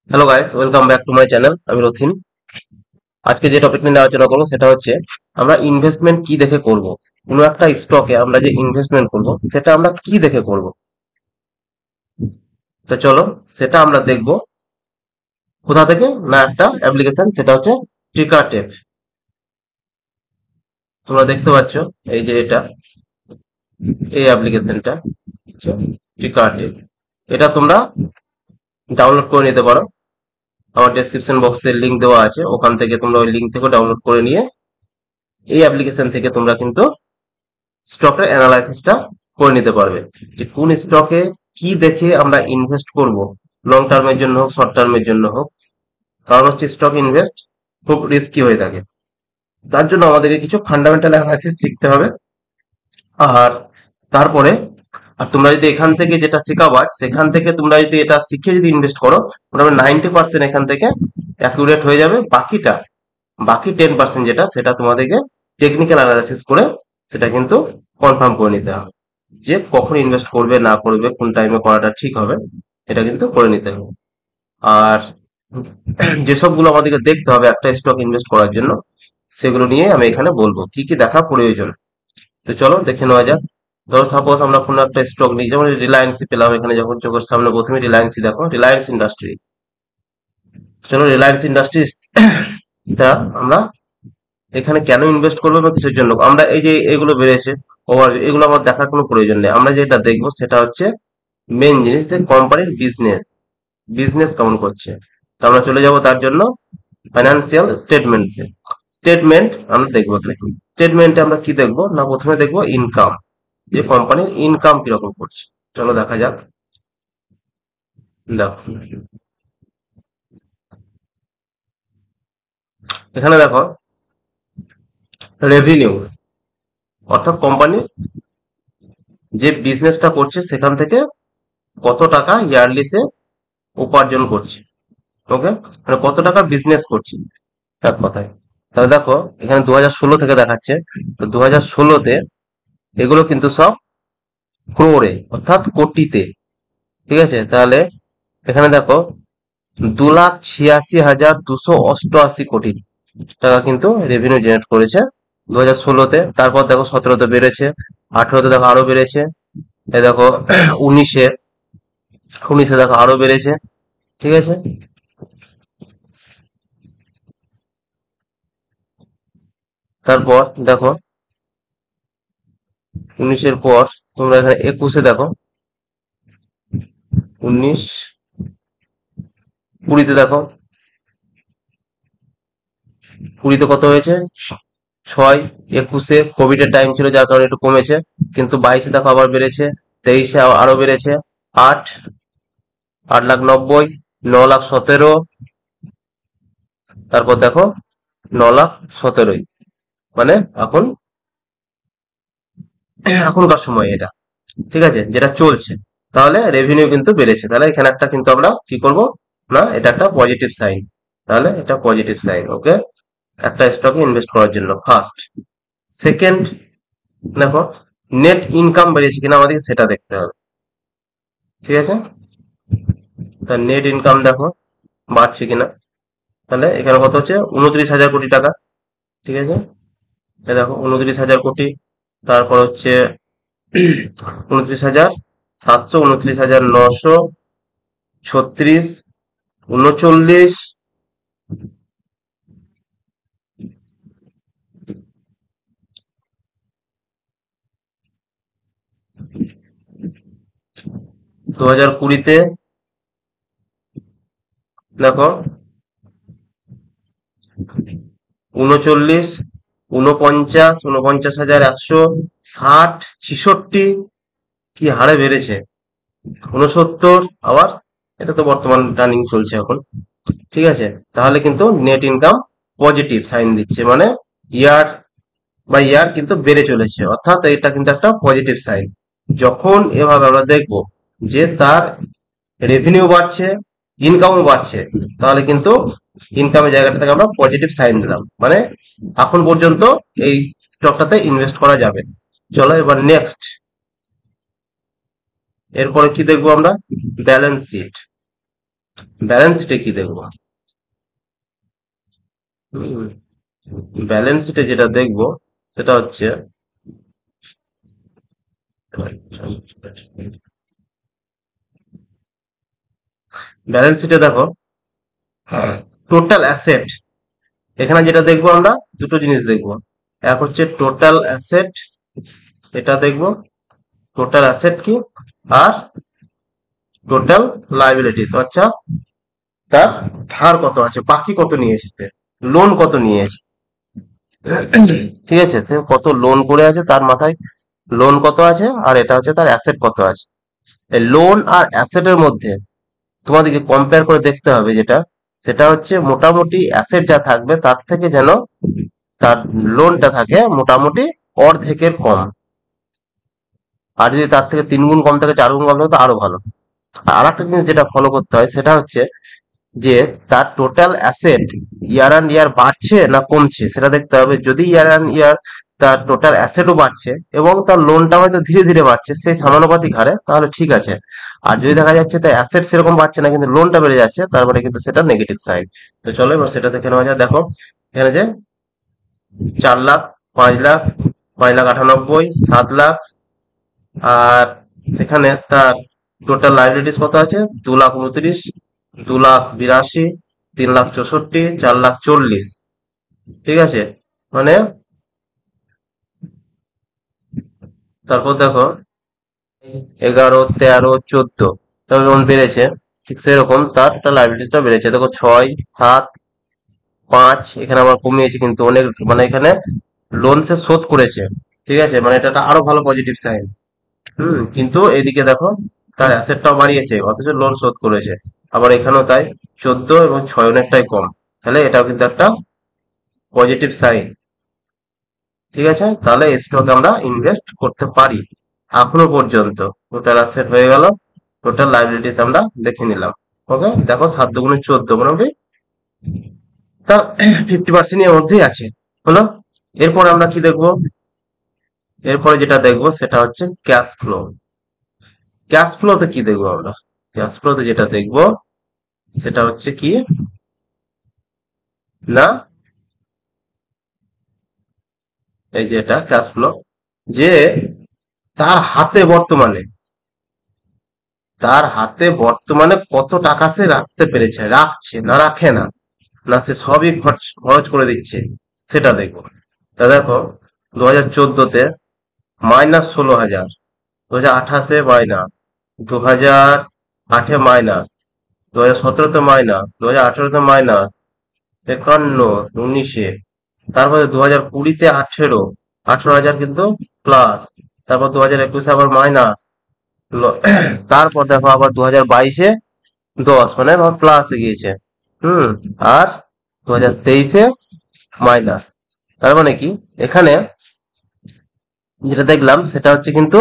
Hello guys, welcome back to my channel. আমি রথিন। আজকে যে টপিক নিয়ে আলোচনা করবো সেটা হচ্ছে আমরা ইনভেস্টমেন্ট কি দেখে করব। কোনো একটা স্টকে আমরা যে ইনভেস্টমেন্ট করব সেটা আমরা কি দেখে করব। তো চলো সেটা আমরা দেখব কোথা থেকে, না একটা অ্যাপ্লিকেশন, সেটা হচ্ছে টিকারটেক। তোমরা দেখতে পাচ্ছ এই যে এটা, এই অ্যাপ্লিকেশনটা টিকারটেক। এটা তোমরা ডাউনলোড করে নিতে পারো। আমার ডেসক্রিপশন বক্সে লিংক দেওয়া আছে, ওখান থেকে তোমরা ওই লিংক থেকে ডাউনলোড করে নিয়ে এই অ্যাপ্লিকেশন থেকে তোমরা কিন্তু স্টকের অ্যানালাইসিসটা করে নিতে পারবে যে কোন স্টকে কি দেখে আমরা ইনভেস্ট করব, লং টার্মের জন্য হোক শর্ট টার্মের জন্য হোক। কারণ হচ্ছে স্টক ইনভেস্ট খুব রিস্কি হয়ে থাকে। তার জন্য আমাদেরকে কিছু ফান্ডামেন্টাল অ্যানালাইসিস শিখতে হবে। আর তারপরে তোমরা যদি এখান থেকে যেটা শেখাবা সেখান থেকে তোমরা যদি এটা শিখে যদি ইনভেস্ট করো, মোটামুটি 90% এখান থেকে অ্যাকুরেট হয়ে যাবে। বাকি 10% যেটা, সেটা তোমাদেরকে টেকনিক্যাল অ্যানালাইসিস করে সেটা কিন্তু কনফার্ম করে নিতে হবে যে কখন ইনভেস্ট করবে না করবে, কোন টাইমে করাটা ঠিক হবে, এটা কিন্তু করে নিতে হবে। আর যেসবগুলো আমাদেরকে দেখতে হবে একটা স্টক ইনভেস্ট করার জন্য, সেগুলো নিয়ে আমি এখানে বলবো কি কি দেখা প্রয়োজন। তো চলো দেখে নেওয়া যাক। ধরো সাপোজ আমরা কোনো একটা স্টক নিই, যেমন রিলায়েন্সই পেলাম এখানে, যখন চোখের সামনে প্রথমে রিলায়েন্সই দেখো, রিলায়েন্স ইন্ডাস্ট্রি। চলো রিলায়েন্স ইন্ডাস্ট্রি টা আমরা এখানে কেন ইনভেস্ট করবো বা কিসের জন্য, আমরা এই যে এগুলো বেড়েছে ওভার, এগুলো আমার দেখার কোনো প্রয়োজন নেই। আমরা যেটা দেখবো সেটা হচ্ছে মেন জিনিস, যে কোম্পানির বিজনেস বিজনেস কেমন করছে। তো আমরা চলে যাব তার জন্য ফাইন্যান্সিয়াল স্টেটমেন্টসে। স্টেটমেন্ট আমরা দেখবো এখানে। স্টেটমেন্টে আমরা কি দেখবো, না প্রথমে দেখবো ইনকাম, যে কোম্পানির ইনকাম কিরকম করছে। চলো দেখা যাক। দেখো এখানে দেখো রেভিনিউ, অর্থাৎ কোম্পানি যে বিজনেসটা করছে সেখান থেকে কত টাকা ইয়ারলি সে উপার্জন করছে। ওকে, মানে কত টাকা বিজনেস করছে এক কথায়। তাহলে দেখো এখানে 2016 থেকে দেখাচ্ছে। তো 2016-তে এগুলো কিন্তু সব ক্রোরে, অর্থাৎ কোটিতে। ঠিক আছে, তাহলে এখানে দেখো 2,86,288 কোটি টাকা কিন্তু রেভিনিউ জেনারেট করেছে 2016-তে। তারপর দেখো 17-তে বেড়েছে, 18-তে দেখো আরো বেড়েছে, এই দেখো উনিশে উনিশে দেখো আরো বেড়েছে। ঠিক আছে, তারপর দেখো 19-এর পর তোমরা এখানে 21-এ দেখো, 19, 20-তে দেখো, 20-তে কত হয়েছে, 6। 21-এ কোভিড এর টাইম ছিল যার কারণে একটু কমেছে, কিন্তু 22-এ দেখো আবার বেড়েছে, 23-এ আরো বেড়েছে, 8, 8,90,000, 9,17,000, তারপর দেখো 9,17,000। মানে এখন এখনকার সময় এটা, ঠিক আছে, যেটা চলছে। তাহলে রেভিনিউ কিন্তু বেড়েছে, তাহলে এখানে একটা কিন্তু আমরা কি করব, না এটা একটা পজিটিভ সাইন। তাহলে এটা পজিটিভ সাইন। ওকে, একটা স্টকে ইনভেস্ট করার জন্য ফার্স্ট। সেকেন্ড, দেখো নেট ইনকাম বেড়েছে কিনা আমাদেরকে সেটা দেখতে হবে। ঠিক আছে, তা নেট ইনকাম দেখো বাড়ছে কিনা। তাহলে এখানে কত হচ্ছে, 29,000 কোটি টাকা। ঠিক আছে, এই দেখো 29,000 কোটি। তারপর হচ্ছে 29,700, 29,936, 39, 2020-তে দেখো 39, 49, 49,160, 66 কি হারে বেড়েছে, 69 আবার। এটা তো বর্তমান রানিং চলছে এখন। ঠিক আছে, তাহলে কিন্তু নেট ইনকাম পজিটিভ সাইন দিচ্ছে, মানে ইয়ার বা ইয়ার কিন্তু বেড়ে চলেছে, অর্থাৎ এটা কিন্তু একটা পজিটিভ সাইন। যখন এভাবে আমরা দেখব যে তার রেভিনিউ বাড়ছে, ইনকামও বাড়ছে, তাহলে কিন্তু ইনকামের জায়গাটা থেকে আমরা পজিটিভ সাইন দিলাম, মানে এখন পর্যন্ত এই স্টকটাতে ইনভেস্ট করা যাবে। চলো এবার নেক্সট, এরপরে কি দেখবো আমরা, ব্যালেন্স শিট। ব্যালেন্স শিটে কি দেখবো? ব্যালেন্স শিটে যেটা দেখবো সেটা হচ্ছে, ব্যালেন্স শিটে দেখো টোটাল অ্যাসেট। এখানে যেটা দেখবো আমরা, দুটো জিনিস দেখবো। এক হচ্ছে টোটাল অ্যাসেট, এটা দেখবো টোটাল অ্যাসেট কি, আর টোটাল লাইবিলিটিস, আচ্ছা তার ধার কত আছে, বাকি কত নিয়ে এসেছে, লোন কত নিয়ে এসেছে। ঠিক আছে, সে কত লোন করে আছে, তার মাথায় লোন কত আছে, আর এটা হচ্ছে তার অ্যাসেট কত আছে। এই লোন আর অ্যাসেটের মধ্যে তোমাদেরকে কম্পেয়ার করে দেখতে হবে, যেটা সেটা হচ্ছে মোটামুটি অ্যাসেট যা থাকবে তার থেকে যেন তার লোনটা থাকে মোটামুটি অর্ধেকের কম। আর যদি তার থেকে 3 গুণ কম থাকে, 4 গুণ কম থাকে, তো আরো ভালো। আর একটা জিনিস যেটা ফলো করতে হয় সেটা হচ্ছে যে তার টোটাল অ্যাসেট ইয়ার অ্যান্ড ইয়ার বাড়ছে না কমছে সেটা দেখতে হবে। যদি ইয়ার অ্যান্ড ইয়ার তার টোটাল অ্যাসেটও বাড়ছে এবং তার লোনটা হয়তো ধীরে ধীরে বাড়ছে সেই সমানুপাতিক হারে, তাহলে ঠিক আছে। আর যদি দেখা যাচ্ছে তার অ্যাসেট সেরকম বাড়ছে না কিন্তু লোনটা বেড়ে যাচ্ছে, তারপরে কিন্তু সেটা নেগেটিভ সাইড। তো চলো এবার সেটা দেখে নেওয়া যায়। দেখো এখানে যে 4 লাখ, 5 লাখ, 5,98,000, 7 লাখ, আর সেখানে তার টোটাল লাইবিলিটিস কত আছে, 2,29,000, 2,82,000, 3,64,000, 4,40,000। ঠিক আছে, মানে তারপর দেখো 11, 13, 14 যেমন বেড়েছে, ঠিক সেরকম তার লাইবিলিটিসটা বেড়েছে। দেখো 6, 7, 5, এখানে আবার কমিয়েছে কিন্তু অনেক, মানে এখানে লোন সে শোধ করেছে। ঠিক আছে, মানে এটা একটা আরো ভালো পজিটিভ সাইন। কিন্তু এদিকে দেখো তার অ্যাসেটটাও বাড়িয়েছে অথচ লোন শোধ করেছে। আবার এখানেও তাই, 14 এবং 6 অনেকটাই কম। তাহলে এটাও কিন্তু একটা পজিটিভ সাইন। ঠিক আছে, তাহলে স্টকে আমরা ইনভেস্ট করতে পারি এখনো পর্যন্ত। টোটাল অ্যাসেট হয়ে গেল, টোটাল লাইবিলিটিস আমরা দেখে নিলাম। ওকে, দেখো 7 × 2 = 14, মোটামুটি তার 50% এর মধ্যেই আছে। হলো, এরপর আমরা কি দেখবো? এরপরে যেটা দেখবো সেটা হচ্ছে ক্যাশ ফ্লো। ক্যাশ ফ্লোতে কি দেখবো আমরা? ক্যাশ ফ্লোতে যেটা দেখবো সেটা হচ্ছে কি না, এই যে এটা ক্যাশ ফ্লো, যে তার হাতে বর্তমানে, কত টাকা সে রাখতে পেরেছে, রাখছে না রাখে না, না সে সবই খরচ খরচ করে দিচ্ছে, সেটা দেখবো। তা দেখো 2014-তে -16,000, 2018-এ মাইনাস, 2008-এ মাইনাস, 2017-তে মাইনাস, 2018-তে মাইনাস, 51, 19-এ, তারপরে 2020-তে 18,000 কিন্তু প্লাস, তারপর 2021-এ আবার মাইনাস, তারপর দেখো আবার 2022-এ 10, মানে প্লাসে গিয়েছে। হুম আর 2023-এ মাইনাস। তার মানে কি, এখানে যেটা দেখলাম সেটা হচ্ছে কিন্তু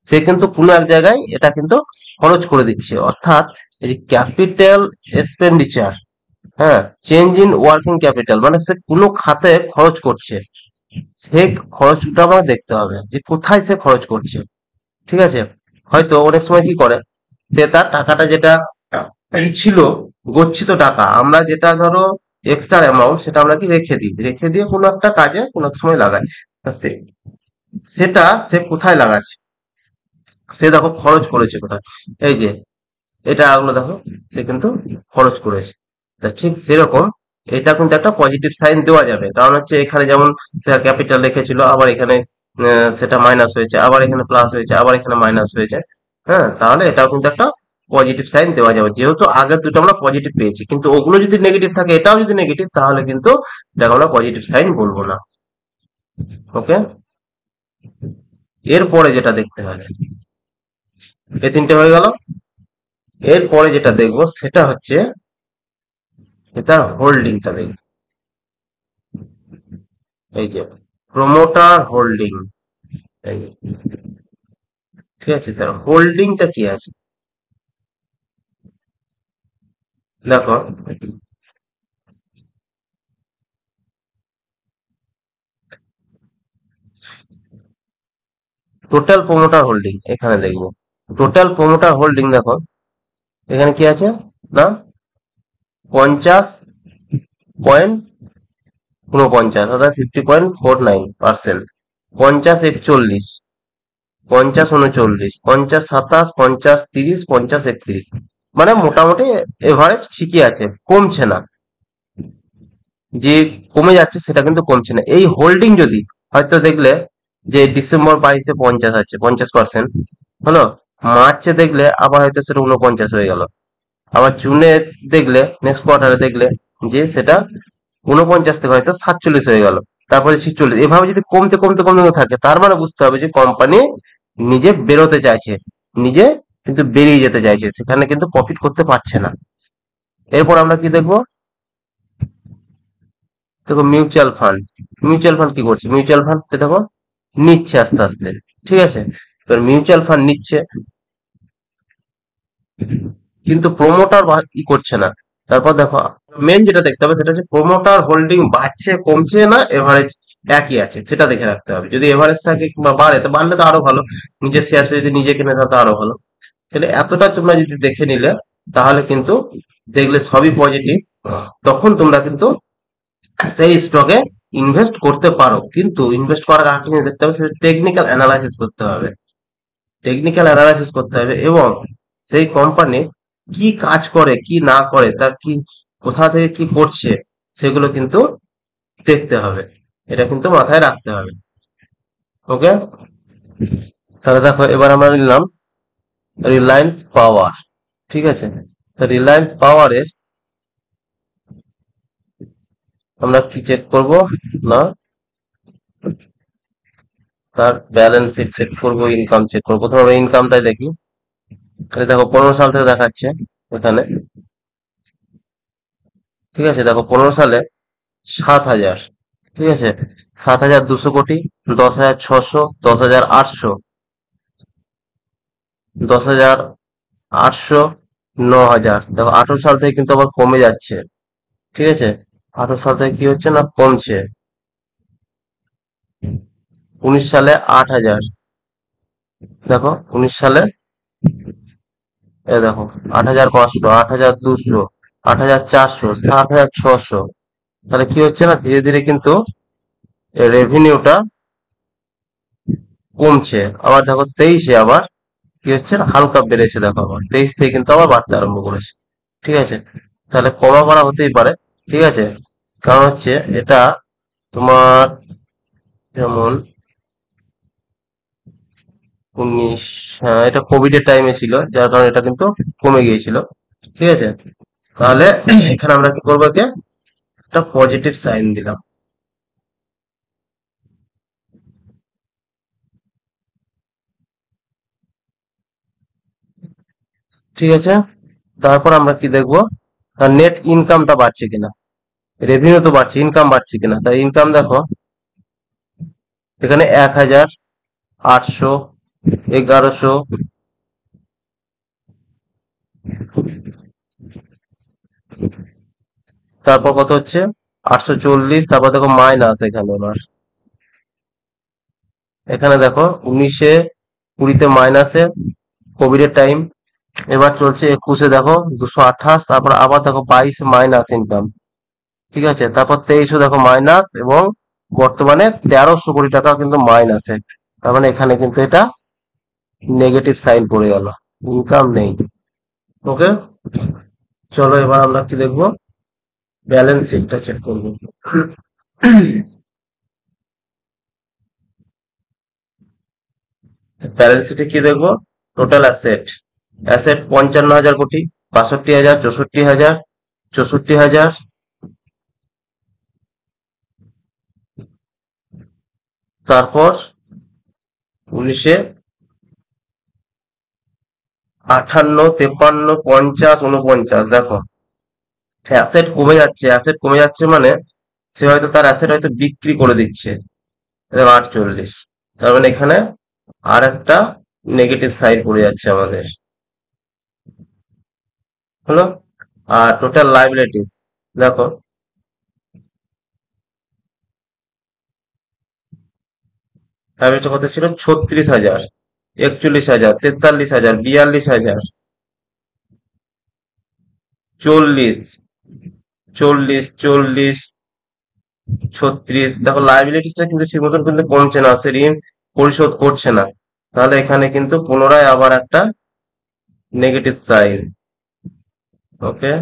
সে কিন্তু কোনো এক জায়গায় এটা কিন্তু খরচ করে দিচ্ছে, অর্থাৎ এই যে ক্যাপিটাল এক্সপেন্ডিচার, হ্যাঁ, চেঞ্জ ইন ওয়ার্কিং ক্যাপিটাল, মানে সে কোনো খাতে খরচ করছে, সে খরচটা আমাকে দেখতে হবে যে কোথায় সে খরচ করছে। ঠিক আছে, হয়তো অনেক সময় কি করে, সে তার টাকাটা যেটা ছিল গচ্ছিত টাকা, আমরা যেটা ধরো এক্সট্রা অ্যামাউন্ট, সেটা আমরা কি রেখে দিই, রেখে দিয়ে কোনো একটা কাজে কোনো এক সময় লাগাই। তা সেটা সে কোথায় লাগাচ্ছে, সে দেখো খরচ করেছে কোথায়। এই যে এটা গুলো দেখো সে কিন্তু খরচ করেছে। তা ঠিক সেরকম এটা কিন্তু একটা পজিটিভ সাইন দেওয়া যাবে, কারণ হচ্ছে এখানে যেমন সে ক্যাপিটাল রেখেছিল, আবার এখানে সেটা মাইনাস হয়েছে, আবার এখানে প্লাস হয়েছে, আবার এখানে মাইনাস হয়েছে। হ্যাঁ, তাহলে এটাও কিন্তু একটা পজিটিভ সাইন দেওয়া যাবে, যেহেতু আগের দুটো আমরা পজিটিভ পেয়েছি। কিন্তু ওগুলো যদি নেগেটিভ থাকে, এটাও যদি নেগেটিভ, তাহলে কিন্তু এটাকে আমরা পজিটিভ সাইন বলবো না। ওকে, এরপরে যেটা দেখতে হবে, এই তিনটে হয়ে গেল। এরপরে যেটা দেখবো সেটা হচ্ছে তার হোল্ডিংটা দেখবো। এই যে প্রমোটার হোল্ডিং, এই যে, ঠিক আছে, তার হোল্ডিংটা কি আছে দেখো। টোটাল প্রমোটার হোল্ডিং এখানে দেখবো। টোটাল প্রমোটার হোল্ডিং দেখো এখানে কি আছে, না, 50.49, অর্থাৎ 50.49%। 50, 41, 50, 39, 50, 27, 50, 30, 50, 31, মানে মোটামুটি এভারেজ ঠিকই আছে, কমছে না। যে কমে যাচ্ছে সেটা কিন্তু কমছে না। এই হোল্ডিং যদি হয়তো দেখলে যে ডিসেম্বর 22-এ 50 আছে, 50% হলো, মার্চে দেখলে আবার হয়তো সেটা 49 হয়ে গেল, আবার জুনে দেখলে নেক্সট কোয়ার্টারে দেখলে যে সেটা 49 থেকে হয়তো 47 হয়ে গেল, তারপরে 46, এভাবে যদি কমতে কমতে কমতে থাকে, তার মানে বুঝতে হবে যে কোম্পানি নিজে বেরোতে চাইছে, নিজে কিন্তু বেরিয়ে যেতে চাইছে, সেখানে কিন্তু প্রফিট করতে পারছে না। এরপর আমরা কি দেখবো? দেখো মিউচুয়াল ফান্ড। মিউচুয়াল ফান্ড কি করছে? মিউচুয়াল ফান্ড দেখো নিচ্ছে আস্তে আস্তে, ঠিক আছে। এবার মিউচুয়াল ফান্ড নিচ্ছে, কিন্তু প্রমোটার কি করছে না। তারপর দেখো মেন যেটা দেখতে হবে সেটা হচ্ছে প্রমোটার হোল্ডিং বাড়ছে কমছে না এভারেজ একই আছে, সেটা দেখে রাখতে হবে। যদি এভারেজ থাকে কিংবা বাড়ে, তো বাড়লে তো আরো ভালো, নিজের শেয়ার যদি নিজে কিনে থাকে তো আরো ভালো। তাহলে এতটা তোমরা যদি দেখে নিলে, তাহলে কিন্তু দেখলে সবই পজিটিভ, তখন তোমরা কিন্তু সেই স্টকে ইনভেস্ট করতে পারো। কিন্তু ইনভেস্ট করার আগে কিন্তু দেখতে হবে, সেটা টেকনিক্যাল অ্যানালাইসিস করতে হবে, টেকনিক্যাল অ্যানালাইসিস করতে হবে, এবং সেই কোম্পানি কি কাজ করে কি না করে, তার কি কোথা থেকে কি করছে, সেগুলো কিন্তু দেখতে হবে। এটা কিন্তু মাথায় রাখতে হবে। ওকে, তাহলে দেখো এবার আমরা নিলাম রিলায়েন্স পাওয়ার, ঠিক আছে। রিলায়েন্স পাওয়ারের আমরা কি চেক করব না, তার ব্যালেন্স শিট চেক করবো, ইনকাম চেক করবো। প্রথমে আমরা ইনকামটাই দেখি। তাহলে দেখো 15 সাল থেকে দেখাচ্ছে এখানে, ঠিক আছে। দেখো 15 সালে 7,000, ঠিক আছে, 7,200 কোটি, 10,600, 10,800, 10,800, 9,000। দেখো 18 সাল থেকে কিন্তু আবার কমে যাচ্ছে, ঠিক আছে। 18 সাল থেকে কি হচ্ছে না, কমছে। 19 সালে 8,000, দেখো 19 সালে দেখো 8,500, 8,200, 8,400, 7,600। তাহলে কি হচ্ছে না, ধীরে ধীরে কিন্তু রেভিনিউটা কমছে। আবার দেখো 23-এ আবার কি হচ্ছে না, হালকা বেড়েছে। দেখো আবার 23 থেকে কিন্তু আবার বাড়তে আরম্ভ করেছে, ঠিক আছে। তাহলে কমা বাড়া হতেই পারে, ঠিক আছে। কারণ হচ্ছে এটা তোমার যেমন 19, হ্যাঁ এটা কোভিড এর টাইমে ছিল, যার কারণে এটা কিন্তু কমে গিয়েছিল, ঠিক আছে। তাহলে এখানে আমরা কি করবো, যে একটা পজিটিভ সাইন দিলাম, ঠিক আছে। তারপর আমরা কি দেখবো, নেট ইনকামটা বাড়ছে কিনা। রেভিনিউ তো বাড়ছে, ইনকাম বাড়ছে কিনা। তাই ইনকাম দেখো এখানে 1,800, 1,100, তারপর কত হচ্ছে 840। তারপর দেখো মাইনাস এখানে আবার, এখানে দেখো 19-এ 20-তে মাইনাসে, কোভিড এর টাইম। এবার চলছে 21-এ দেখো 228, তারপর আবার দেখো 22 মাইনাস ইনকাম, ঠিক আছে। তারপর 23-এ দেখো মাইনাস, এবং বর্তমানে 1,300 কোটি টাকা কিন্তু মাইনাসে। তার মানে এখানে কিন্তু এটা নেগেটিভ সাইন পড়ে গেল, ইনকাম নেই। ওকে, চলো এবার আমরা কি দেখবো, ব্যালেন্স শিটটা চেক করবো। ব্যালেন্স শিটে কি দেখবো, টোটাল অ্যাসেট, অ্যাসেট 55,000 কোটি, 62,000, 64,000, 64,000। তারপর 19-এ 58, 53, 50, 49। দেখো অ্যাসেট কমে যাচ্ছে, অ্যাসেট কমে যাচ্ছে মানে সে হয়তো তার অ্যাসেট হয়তো বিক্রি করে দিচ্ছে। দেখো 48, তার মানে এখানে আর একটা নেগেটিভ সাইড পড়ে যাচ্ছে আমাদের, হলো। আর টোটাল লাইবিলিটিস দেখো, লাইবিলিটি কত ছিল, 36,000, 41,000, 43,000, 42,000। 40, 40, 40, 36। দেখো লাইবিলিটিসটা কিন্তু ঠিক মতন কিন্তু কমছে না, সে ঋণ পরিশোধ করছে না। তাহলে এখানে কিন্তু পুনরায় আবার একটা নেগেটিভ সাইন। ওকে,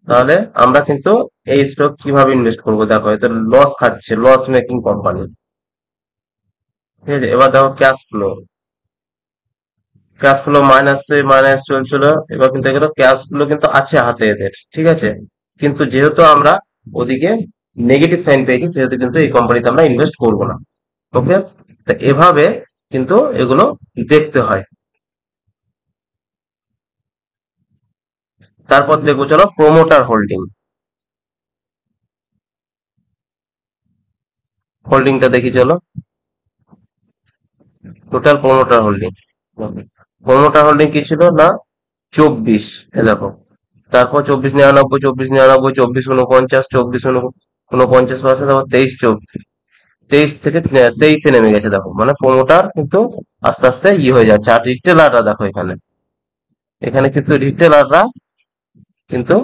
তাহলে আমরা কিন্তু এই স্টক কিভাবে ইনভেস্ট করবো, দেখো এটা লস খাচ্ছে, লস মেকিং কোম্পানি। ঠিক আছে, এবার দেখো ক্যাশ ফ্লো, ক্যাশ ফ্লো মাইনাসে মাইনাস চলছিল, এবার কিন্তু এগুলো ক্যাশ ফ্লো কিন্তু আছে হাতে এদের, ঠিক আছে। কিন্তু যেহেতু আমরা ওদিকে নেগেটিভ সাইন পেয়েছি, সেহেতু কিন্তু এই কোম্পানিতে আমরা ইনভেস্ট করবো না। ওকে, তো এভাবে কিন্তু এগুলো দেখতে হয়। তারপর দেখবো চলো প্রোমোটার হোল্ডিং, হোল্ডিংটা দেখি চলো। Total promoter holding, promoter holding কি ছিল না, 24, এ দেখো। তারপর 24, 99, 24, 99, 24, 49, 24, 49%, তারপর 23, 24, 23 থেকে 23-এ নেমে গেছে দেখো। মানে প্রোমোটার কিন্তু আস্তে আস্তে হয়ে যাচ্ছে। আর রিটেলাররা দেখো এখানে, এখানে কিন্তু রিটেলাররা কিন্তু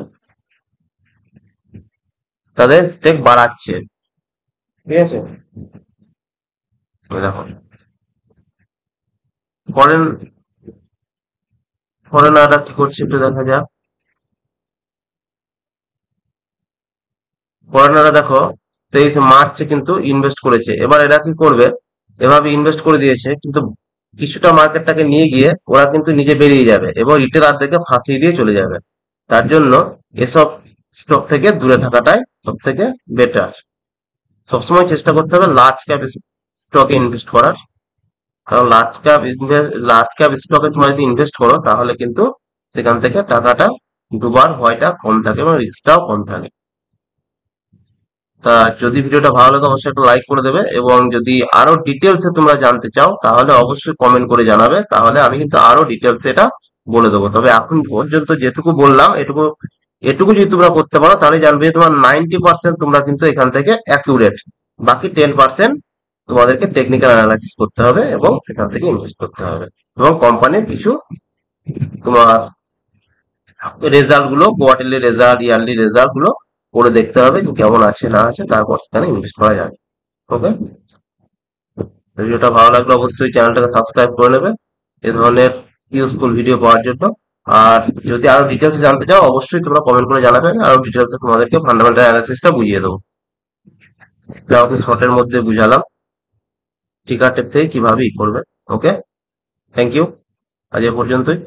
তাদের স্টেক বাড়াচ্ছে, ঠিক আছে। এই দেখো ফরেন, ফরেনাররা কি করছে একটু দেখা যাক। ফরেনাররা দেখো 23 মার্চে কিন্তু ইনভেস্ট করেছে। এবার এরা কি করবে, এভাবে ইনভেস্ট করে দিয়েছে কিন্তু কিছুটা মার্কেটটাকে নিয়ে গিয়ে ওরা কিন্তু নিজে বেরিয়ে যাবে এবং রিটেলারদেরকে ফাঁসিয়ে দিয়ে চলে যাবে। তার জন্য এসব স্টক থেকে দূরে থাকাটাই সব থেকে বেটার। সবসময় চেষ্টা করতে হবে লার্জ ক্যাপ স্টকে ইনভেস্ট করার। কারণ লার্জ ক্যাপ স্টকে তোমরা যদি ইনভেস্ট করো তাহলে কিন্তু সেখান থেকে টাকাটা ডুবার ভয়টা কম থাকে এবং রিস্কটাও কম থাকে। তা যদি ভিডিওটা ভালো লাগে অবশ্যই একটা লাইক করে দেবে, এবং যদি আরো ডিটেলসে তোমরা জানতে চাও তাহলে অবশ্যই কমেন্ট করে জানাবে, তাহলে আমি কিন্তু আরো ডিটেলসে এটা বলে দেবো। তবে এখন পর্যন্ত যেটুকু বললাম এটুকু, এটুকু যদি তোমরা করতে পারো তাহলে জানবে যে তোমার 90% তোমরা কিন্তু এখান থেকে অ্যাকিউরেট। বাকি 10% তোমাদেরকে টেকনিক্যাল অ্যানালাইসিস করতে হবে এবং সেখান থেকে ইনভেস্ট করতে হবে, এবং কোম্পানির কিছু তোমার রেজাল্ট গুলো, কোয়ার্টারলি রেজাল্ট, ইয়ারলি রেজাল্ট গুলো করে দেখতে হবে যে কেমন আছে না আছে, তারপর সেখানে ইনভেস্ট করা যাবে। ওকে, ভিডিওটা ভালো লাগলে অবশ্যই চ্যানেলটাকে সাবস্ক্রাইব করে নেবে এ ধরনের ইউজফুল ভিডিও পাওয়ার জন্য। আর যদি আরো ডিটেলস জানতে চাও অবশ্যই তোমরা কমেন্ট করে জানাবে, আরো ডিটেলস তোমাদেরকে ফান্ডামেন্টাল অ্যানালাইসিসটা বুঝিয়ে দেবো। কাউকে শর্টের মধ্যে বুঝালাম টিকার টেপ থেকে কিভাবে ই করবে। ওকে, থ্যাংক ইউ, আজ এ পর্যন্তই।